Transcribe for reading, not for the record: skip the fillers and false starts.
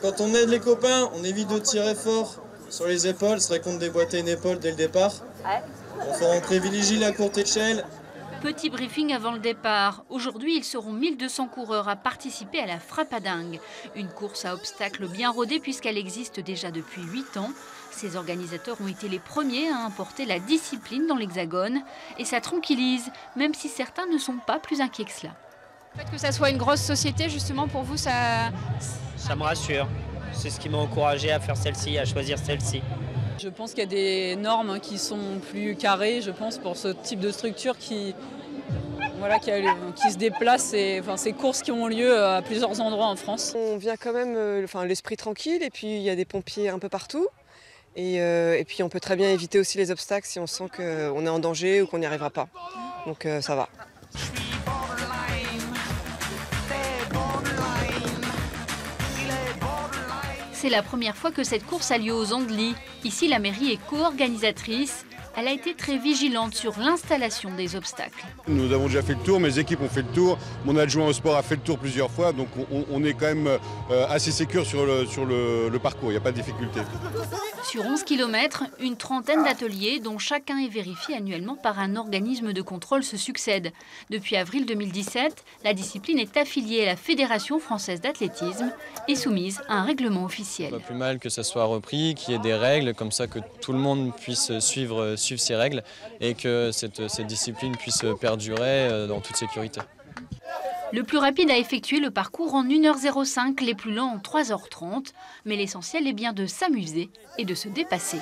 Quand on aide les copains, on évite de tirer fort sur les épaules, ce serait con de déboîter une épaule dès le départ. Enfin, on privilégie la courte échelle. Petit briefing avant le départ. Aujourd'hui, ils seront 1200 coureurs à participer à la Frappadingue. Une course à obstacles bien rodée puisqu'elle existe déjà depuis 8 ans. Ces organisateurs ont été les premiers à importer la discipline dans l'Hexagone. Et ça tranquillise, même si certains ne sont pas plus inquiets que cela. Le fait que ça soit une grosse société, justement, pour vous, ça me rassure. C'est ce qui m'a encouragé à faire celle-ci, à choisir celle-ci. Je pense qu'il y a des normes qui sont plus carrées, je pense, pour ce type de structure qui se déplacent, ces courses qui ont lieu à plusieurs endroits en France. On vient quand même l'esprit tranquille et puis il y a des pompiers un peu partout. Et puis on peut très bien éviter aussi les obstacles si on sent qu'on est en danger ou qu'on n'y arrivera pas. Donc ça va. C'est la première fois que cette course a lieu aux Andelys. Ici, la mairie est co-organisatrice. Elle a été très vigilante sur l'installation des obstacles. Nous avons déjà fait le tour, mes équipes ont fait le tour, mon adjoint au sport a fait le tour plusieurs fois, donc on est quand même assez sécure sur le parcours, il n'y a pas de difficulté. Sur 11 km, une trentaine d'ateliers dont chacun est vérifié annuellement par un organisme de contrôle se succèdent. Depuis avril 2017, la discipline est affiliée à la Fédération française d'athlétisme et soumise à un règlement officiel. Pas plus mal que ça soit repris, qu'il y ait des règles, comme ça que tout le monde puisse suivre ces règles et que cette discipline puisse perdurer dans toute sécurité. Le plus rapide a effectué le parcours en 1h05, les plus lents en 3h30. Mais l'essentiel est bien de s'amuser et de se dépasser.